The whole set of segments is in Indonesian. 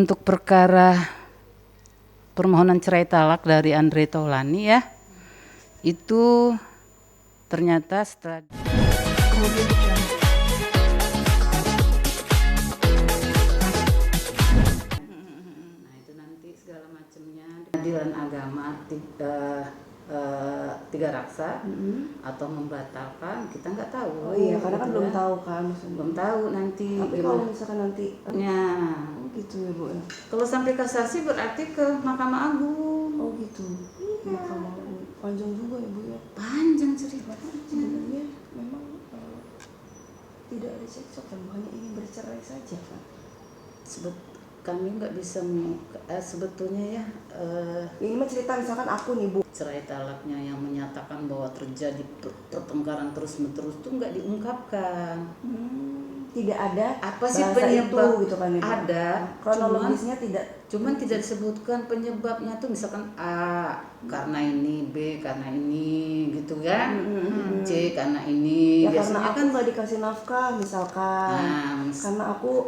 Untuk perkara permohonan cerai talak dari Andre Taulani ya, itu ternyata setelah nah itu nanti segala macamnya pengadilan agama tiga raksa atau membatalkan, kita nggak tahu. Oh iya, karena kan belum tahu kan maksudnya. Belum tahu nanti. Tapi kalau misalkan nanti ya gitu ya Bu ya. Kalau sampai kasasi berarti ke Mahkamah Agung. Oh gitu. Mahkamah Agung. Panjang juga ya Bu ya. Panjang cerita. Sebenarnya memang tidak ada cekcok dan hanya ingin bercerai saja kan. Kami nggak bisa sebetulnya ya. Ini mah cerita misalkan aku nih Bu. Cerai talaknya yang menyatakan bahwa terjadi pertengkaran terus-menerus tuh nggak diungkapkan. Tidak ada apa sih itu penyebab gitu kan ya, ada kronologisnya cuman tidak disebutkan penyebabnya tuh, misalkan A karena ini, B karena ini gitu kan, C karena ini ya. Biasanya Karena aku nggak dikasih nafkah misalkan, karena aku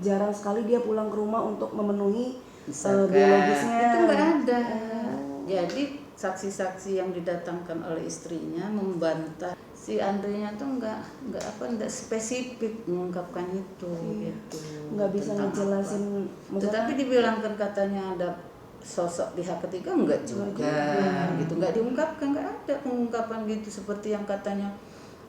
jarang sekali dia pulang ke rumah untuk memenuhi biologisnya. Itu nggak ada. Jadi saksi-saksi yang didatangkan oleh istrinya membantah si Andrenya tuh nggak spesifik mengungkapkan itu. Gitu. Nggak bisa ngejelasin. Tetapi dibilangkan katanya ada sosok pihak ketiga, enggak juga. Gitu, nggak diungkapkan, nggak ada pengungkapan gitu seperti yang katanya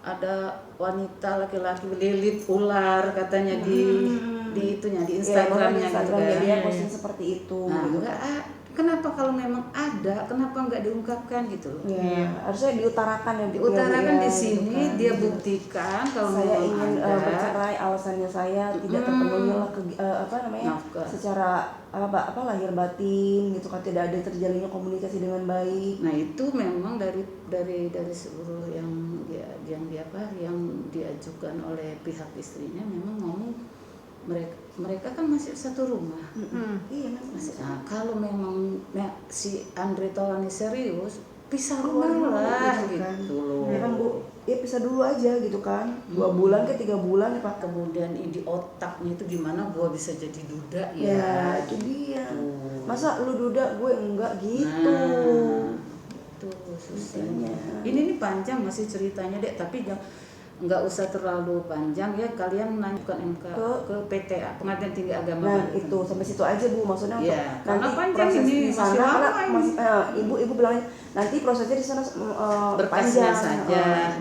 ada wanita laki-laki lilit ular katanya di itunya di Instagramnya gitu kan. Dia posting seperti itu. Nah, enggak. Kenapa kalau memang ada, kenapa nggak diungkapkan gitu loh? Ya, harusnya diutarakan ya. Diutarakan di sini, gitu kan. Dia buktikan kalau saya ingin bercerai, alasannya saya tidak terpenuhi lah secara lahir batin gitu kan, tidak ada terjalinnya komunikasi dengan baik. Nah itu memang dari seluruh yang diajukan oleh pihak istrinya memang ngomong mereka kan masih satu rumah. Iya memang. Nah, kalau memang si Andre Taulani serius, pisah rumah lah gitu loh. Ya kan Bu, ya pisah dulu aja gitu kan. 2 bulan ke 3 bulan ya Pak. Kemudian di otaknya itu gimana gua bisa jadi duda ya. Ya itu dia. Masa lu duda gue enggak gitu. Itu susahnya. Ini panjang masih ceritanya Dek, tapi nggak usah terlalu panjang ya, kalian menanyakan MK ke PTA Pengadilan Tinggi Agama. Nah itu sampai situ aja Bu, maksudnya ya, untuk nanti proses di sana ibu bilangnya nanti prosesnya di sana berkasnya panjang saja.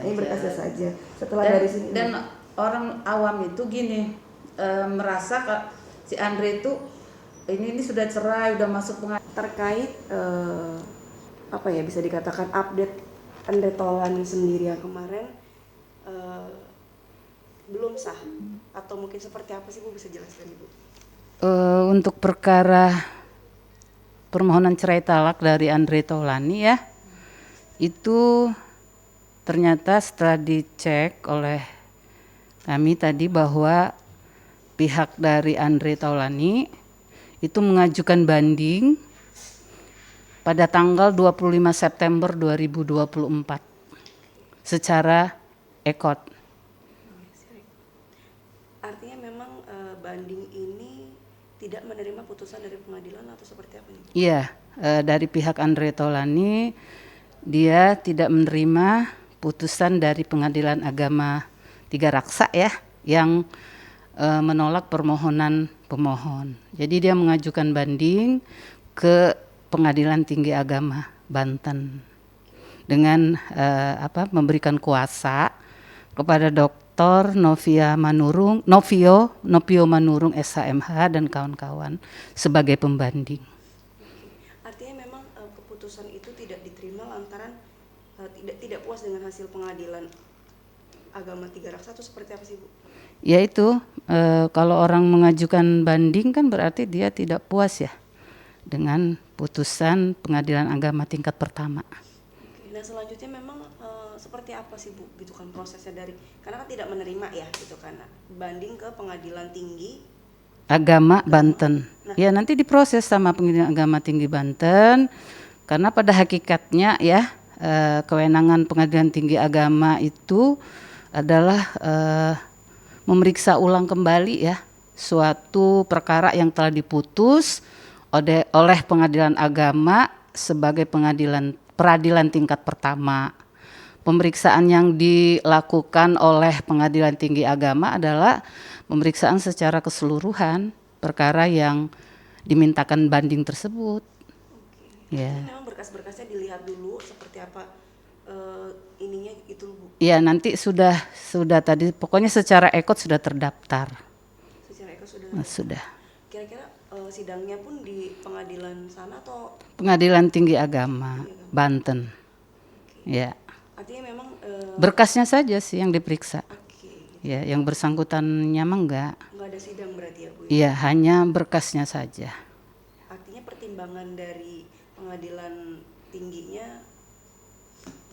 Ini berkasnya saja setelah dari sini. Dan orang awam itu gini merasa si Andre itu ini sudah cerai, udah masuk pengadilan. Terkait apa ya, bisa dikatakan update Andre Taulani sendiri yang kemarin belum sah atau mungkin seperti apa sih Bu, bisa jelaskan Ibu? Untuk perkara permohonan cerai talak dari Andre Taulani ya, itu ternyata setelah dicek oleh kami tadi bahwa pihak dari Andre Taulani itu mengajukan banding pada tanggal 25 September 2024 secara ekot. Artinya memang banding ini tidak menerima putusan dari pengadilan atau seperti apa nih? Iya, dari pihak Andre Taulani dia tidak menerima putusan dari Pengadilan Agama 3 Raksa ya, yang menolak permohonan pemohon. Jadi dia mengajukan banding ke Pengadilan Tinggi Agama Banten dengan memberikan kuasa kepada Dr. Novio Manurung SHMH dan kawan-kawan sebagai pembanding. Artinya memang keputusan itu tidak diterima lantaran tidak puas dengan hasil Pengadilan Agama 3 Raksa atau seperti apa sih Bu? Yaitu kalau orang mengajukan banding kan berarti dia tidak puas ya dengan putusan Pengadilan Agama tingkat pertama. Nah selanjutnya memang seperti apa sih Bu gitu kan prosesnya karena kan tidak menerima ya gitu kan, banding ke Pengadilan Tinggi Agama Banten. Ya nanti diproses sama Pengadilan Agama Tinggi Banten, karena pada hakikatnya ya kewenangan Pengadilan Tinggi Agama itu adalah memeriksa ulang kembali ya suatu perkara yang telah diputus oleh pengadilan agama sebagai peradilan tingkat pertama. Pemeriksaan yang dilakukan oleh pengadilan tinggi agama adalah pemeriksaan secara keseluruhan perkara yang dimintakan banding tersebut. Ya. Memang berkas-berkasnya dilihat dulu seperti apa ininya itu, Bu. Ya, nanti sudah tadi pokoknya secara ekot sudah terdaftar. Secara ekot sudah. Kira-kira sidangnya pun di pengadilan sana atau Pengadilan Tinggi Agama Banten. Okay. Ya. Artinya memang berkasnya saja sih yang diperiksa. Okay. Ya, yang bersangkutannya mah enggak ada sidang berarti ya, Bu? Iya, hanya berkasnya saja. Artinya pertimbangan dari pengadilan tingginya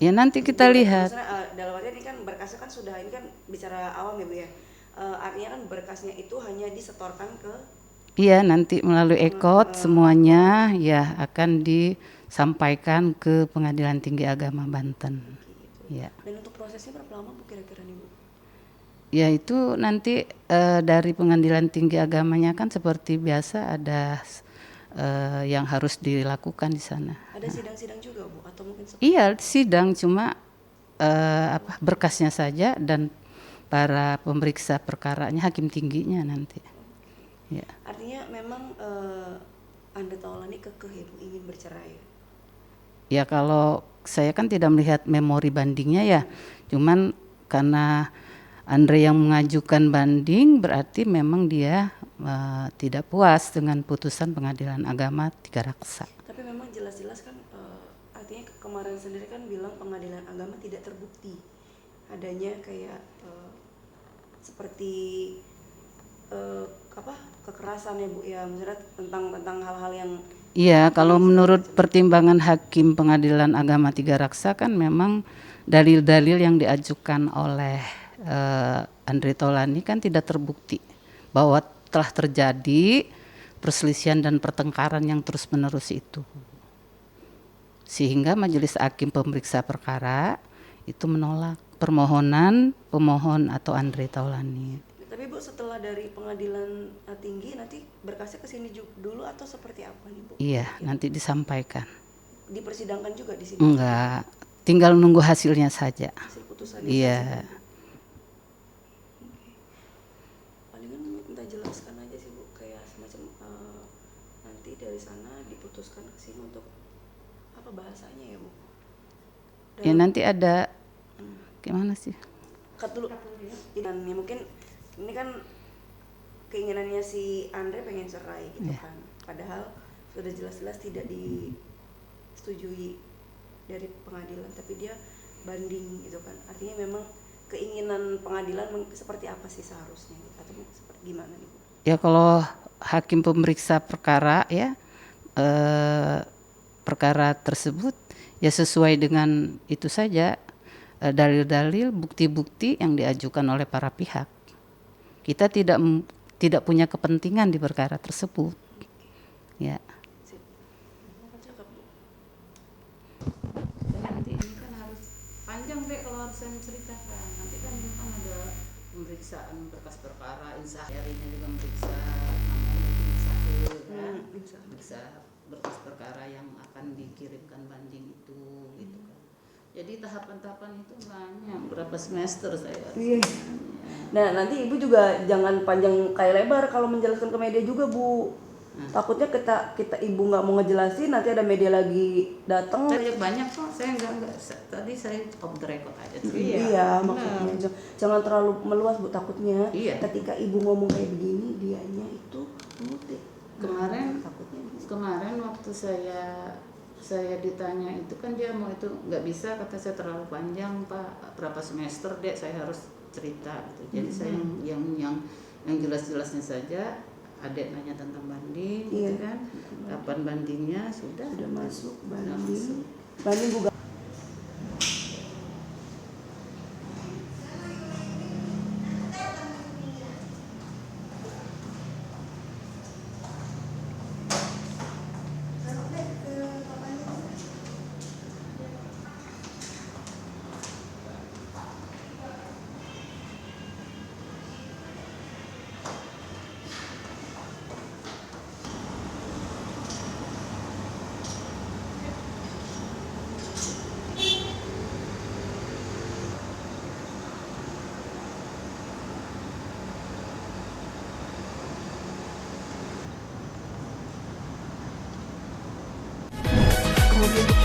ya nanti kita lihat. Dalam artian ini kan berkasnya kan sudah, ini kan bicara awam ya, Bu ya. Artinya kan berkasnya itu hanya disetorkan ke Iya, nanti melalui ekot semuanya ya akan disampaikan ke Pengadilan Tinggi Agama Banten. Gitu. Ya. Dan untuk prosesnya berapa lama, Bu, kira-kira nih, Bu? Ya itu nanti dari Pengadilan Tinggi Agamanya kan seperti biasa ada yang harus dilakukan di sana. Ada sidang-sidang juga, Bu, atau mungkin Iya, sidang, cuma berkasnya saja dan para pemeriksa perkaranya hakim tingginya nanti. Ya. Artinya memang Andre Taulani kekeh, Bu, ingin bercerai. Ya kalau saya kan tidak melihat memori bandingnya ya, cuman karena Andre yang mengajukan banding berarti memang dia tidak puas dengan putusan Pengadilan Agama Tiga Raksa. Tapi memang jelas-jelas kan artinya kemarin sendiri kan bilang Pengadilan Agama tidak terbukti adanya kayak seperti kekerasan ya, Bu, ya, maksudnya tentang hal-hal yang Iya, kalau menurut pertimbangan Hakim Pengadilan Agama Tiga Raksa kan memang dalil-dalil yang diajukan oleh Andre Taulani kan tidak terbukti bahwa telah terjadi perselisihan dan pertengkaran yang terus-menerus itu. Sehingga Majelis Hakim Pemeriksa Perkara itu menolak permohonan pemohon atau Andre Taulani. Tapi, Bu, setelah dari pengadilan tinggi nanti berkasnya ke sini dulu atau seperti apa nih, Bu? Iya, nanti disampaikan. Dipersidangkan juga di sini? Enggak, tinggal nunggu hasilnya saja. Hasil putusannya. Iya. Palingan minta jelaskan aja sih, Bu, kayak semacam nanti dari sana diputuskan ke sini untuk apa bahasanya ya, Bu? Ya nanti ada gimana sih? Cut dulu. Dan ya mungkin ini kan keinginannya si Andre pengen cerai gitu kan. Padahal sudah jelas-jelas tidak disetujui dari pengadilan, tapi dia banding gitu kan. Artinya memang keinginan pengadilan seperti apa sih seharusnya gitu, atau seperti gimana nih, Bu? Ya kalau hakim pemeriksa perkara ya perkara tersebut ya sesuai dengan itu saja dalil-dalil, bukti-bukti yang diajukan oleh para pihak. Kita tidak punya kepentingan di perkara tersebut. Ya. Nanti ini kan harus panjang deh kalau harus saya menceritakan. Nanti kan ini kan ada pemeriksaan berkas perkara, insaharinya juga meriksa, namanya meriksa berkas perkara yang akan dikirimkan banding itu, gitu kan. Jadi tahapan-tahapan itu banyak, berapa semester saya. Iya. Nah nanti Ibu juga jangan panjang kayak lebar kalau menjelaskan ke media juga, Bu. Takutnya kita Ibu nggak mau ngejelasin, nanti ada media lagi datang. Banyak kok, saya enggak. Tadi saya off the record aja. Iya, maksudnya jangan terlalu meluas, Bu, takutnya. Iya. Ketika Ibu ngomong kayak begini, dianya itu mengutip. Kemarin waktu saya ditanya itu kan dia mau itu nggak bisa, kata saya terlalu panjang Pak, berapa semester dek saya harus cerita gitu. Jadi saya yang jelas-jelasnya saja. Adek nanya tentang banding, gitu kan? Kapan bandingnya sudah masuk banding. Sudah masuk. Banding juga. mungkin